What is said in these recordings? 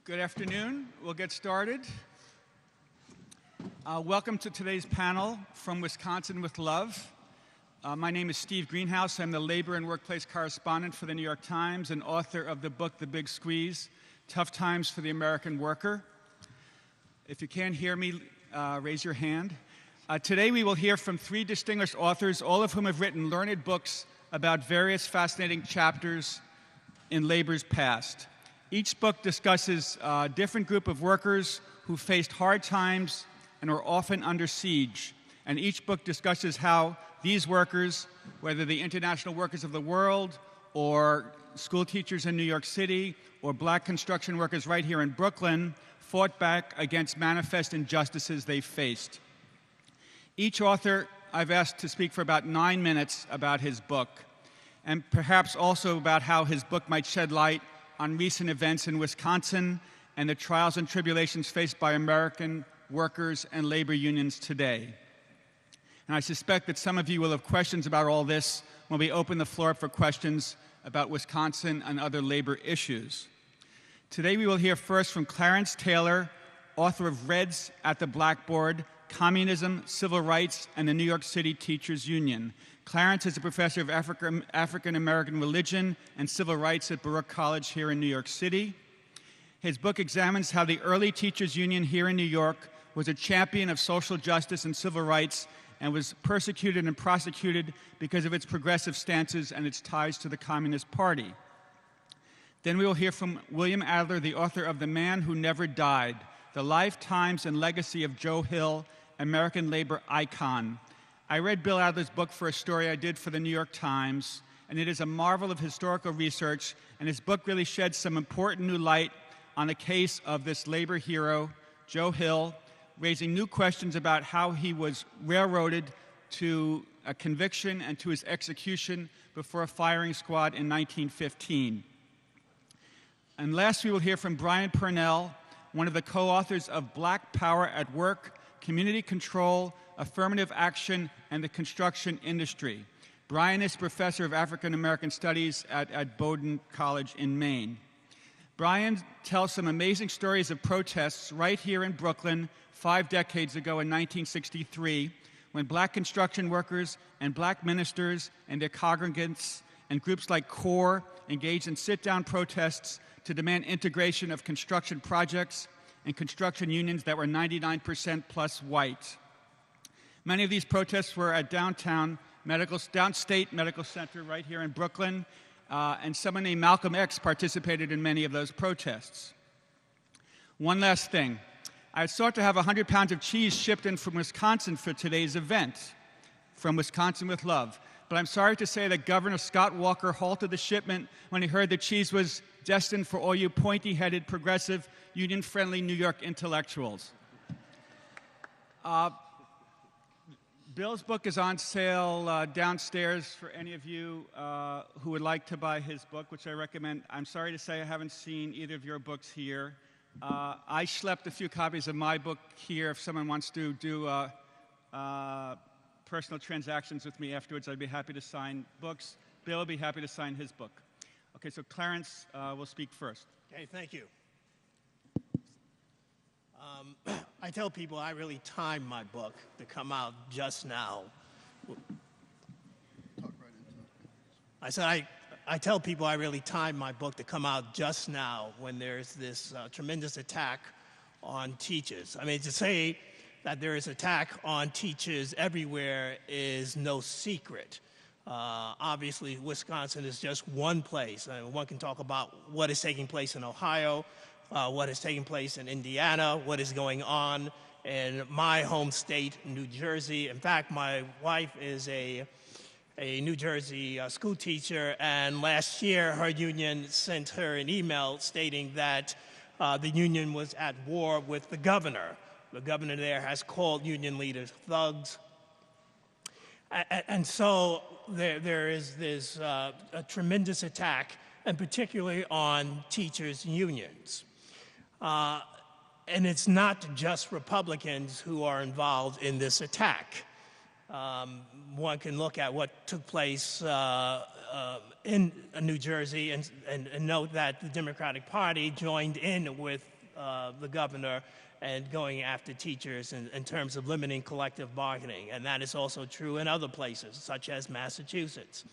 Good afternoon. We'll get started. Welcome to today's panel, From Wisconsin with Love. My name is Steve Greenhouse. I'm the labor and workplace correspondent for the New York Times and author of the book, The Big Squeeze, Tough Times for the American Worker. If you can't hear me, raise your hand. Today we will hear from three distinguished authors, all of whom have written learned books about various fascinating chapters in labor's past. Each book discusses a different group of workers who faced hard times and were often under siege. And each book discusses how these workers, whether the international workers of the world or school teachers in New York City or black construction workers right here in Brooklyn, fought back against manifest injustices they faced. Each author I've asked to speak for about 9 minutes about his book, and perhaps also about how his book might shed light on recent events in Wisconsin and the trials and tribulations faced by American workers and labor unions today. And I suspect that some of you will have questions about all this when we open the floor up for questions about Wisconsin and other labor issues. Today we will hear first from Clarence Taylor, author of Reds at the Blackboard, Communism, Civil Rights, and the New York City Teachers Union. Clarence is a professor of African American religion and civil rights at Baruch College here in New York City. His book examines how the early teachers union here in New York was a champion of social justice and civil rights and was persecuted and prosecuted because of its progressive stances and its ties to the Communist Party. Then we will hear from William Adler, the author of The Man Who Never Died, The Life, Times, and Legacy of Joe Hill, American labor icon. I read Bill Adler's book for a story I did for the New York Times, and it is a marvel of historical research, and his book really sheds some important new light on the case of this labor hero, Joe Hill, raising new questions about how he was railroaded to a conviction and to his execution before a firing squad in 1915. And last, we will hear from Brian Purnell, one of the co-authors of Black Power at Work, Community Control, Affirmative Action, and the Construction Industry. Brian is professor of African American Studies at Bowdoin College in Maine. Brian tells some amazing stories of protests right here in Brooklyn 5 decades ago in 1963, when black construction workers and black ministers and their congregants and groups like CORE engaged in sit-down protests to demand integration of construction projects and construction unions that were 99% plus white. Many of these protests were at Downstate Medical Center right here in Brooklyn, and someone named Malcolm X participated in many of those protests. One last thing. I sought to have 100 pounds of cheese shipped in from Wisconsin for today's event, From Wisconsin with Love. But I'm sorry to say that Governor Scott Walker halted the shipment when he heard that cheese was destined for all you pointy-headed, progressive, union-friendly New York intellectuals. Bill's book is on sale downstairs for any of you who would like to buy his book, which I recommend. I'm sorry to say I haven't seen either of your books here. I schlepped a few copies of my book here. If someone wants to do personal transactions with me afterwards, I'd be happy to sign books. Bill will be happy to sign his book. Okay, so Clarence will speak first. Okay, thank you. I tell people I really timed my book to come out just now. I said I tell people I really timed my book to come out just now when there's this tremendous attack on teachers. I mean, to say that there is attack on teachers everywhere is no secret. Obviously, Wisconsin is just one place. I mean, one can talk about what is taking place in Ohio, what is taking place in Indiana, what is going on in my home state, New Jersey. In fact, my wife is a New Jersey school teacher, and last year her union sent her an email stating that the union was at war with the governor. The governor there has called union leaders thugs. And so there is this a tremendous attack, and particularly on teachers' unions. And it's not just Republicans who are involved in this attack. One can look at what took place in New Jersey and note that the Democratic Party joined in with the governor and going after teachers in terms of limiting collective bargaining. And that is also true in other places, such as Massachusetts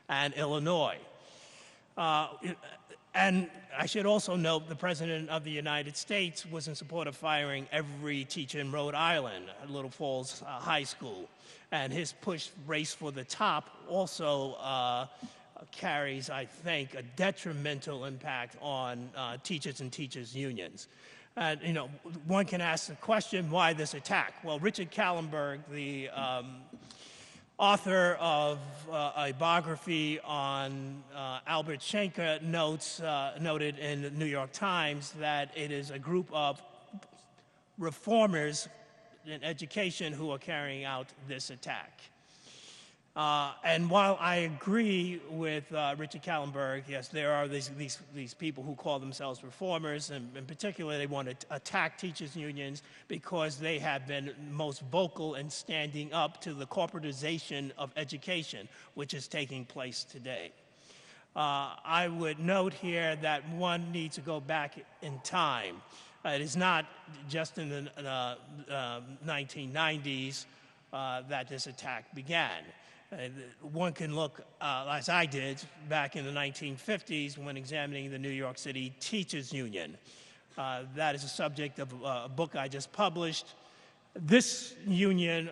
and Illinois. And I should also note the President of the United States was in support of firing every teacher in Rhode Island at Little Falls High School. And his push Race for the Top also carries, I think, a detrimental impact on teachers and teachers' unions. And, you know, one can ask the question, why this attack? Well, Richard Kallenberg, the author of a biography on Albert Schenker, noted in the New York Times that it is a group of reformers in education who are carrying out this attack. And while I agree with Richard Kallenberg, yes, there are these people who call themselves reformers, and in particular they want to attack teachers' unions because they have been most vocal in standing up to the corporatization of education, which is taking place today. I would note here that one needs to go back in time. It is not just in the 1990s that this attack began. One can look, as I did, back in the 1950s when examining the New York City Teachers Union. That is a subject of a book I just published. This union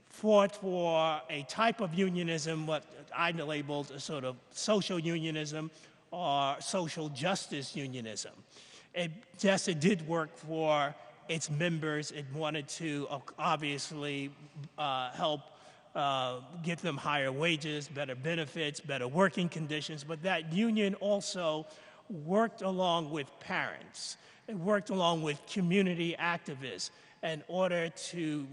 fought for a type of unionism, what I labeled a sort of social unionism or social justice unionism. It did work for its members. It wanted to obviously help get them higher wages, better benefits, better working conditions, but that union also worked along with parents. It worked along with community activists in order to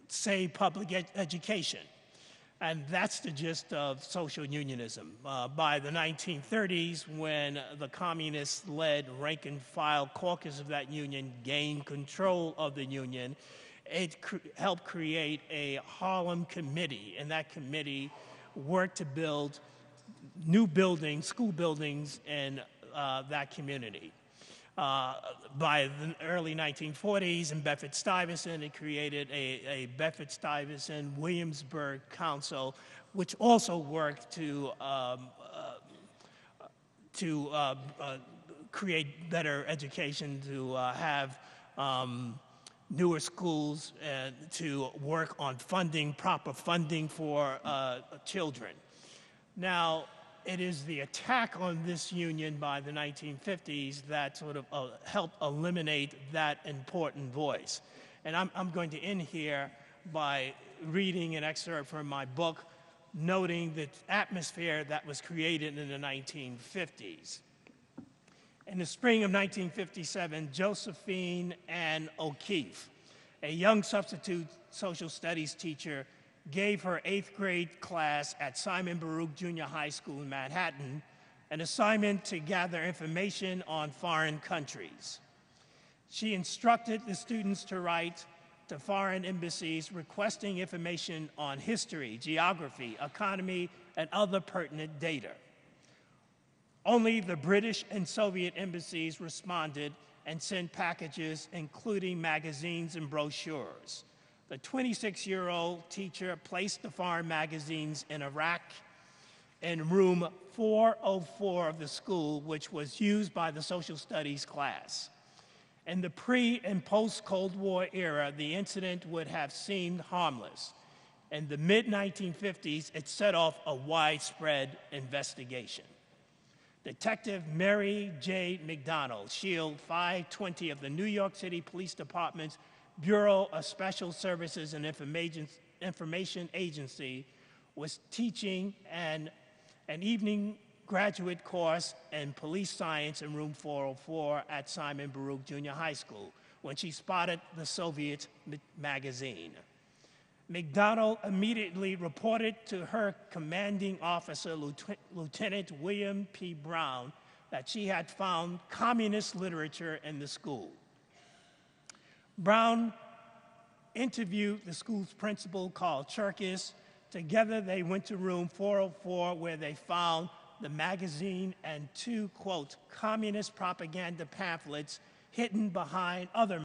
save public education. And that's the gist of social unionism. By the 1930s, when the communist-led rank-and-file caucus of that union gained control of the union, it helped create a Harlem committee, and that committee worked to build new buildings, school buildings in that community. By the early 1940s in Bedford-Stuyvesant, it created a Bedford-Stuyvesant-Williamsburg Council, which also worked to create better education, to have newer schools, and to work on funding, proper funding for children. Now, it is the attack on this union by the 1950s that sort of helped eliminate that important voice. And I'm going to end here by reading an excerpt from my book, noting the atmosphere that was created in the 1950s. In the spring of 1957, Josephine Ann O'Keefe, a young substitute social studies teacher, gave her 8th grade class at Simon Baruch Junior High School in Manhattan an assignment to gather information on foreign countries. She instructed the students to write to foreign embassies requesting information on history, geography, economy, and other pertinent data. Only the British and Soviet embassies responded and sent packages including magazines and brochures. The 26-year-old teacher placed the foreign magazines in a rack in room 404 of the school, which was used by the social studies class. In the pre- and post-Cold War era, the incident would have seemed harmless. In the mid-1950s, it set off a widespread investigation. Detective Mary J. McDonald, Shield 520 of the New York City Police Department's Bureau of Special Services and Information Agency, was teaching an evening graduate course in police science in room 404 at Simon Baruch Junior High School when she spotted the Soviet magazine. McDonald immediately reported to her commanding officer, Lieutenant William P. Brown, that she had found communist literature in the school. Brown interviewed the school's principal, Carl Cherkis. Together, they went to room 404, where they found the magazine and two, quote, communist propaganda pamphlets hidden behind other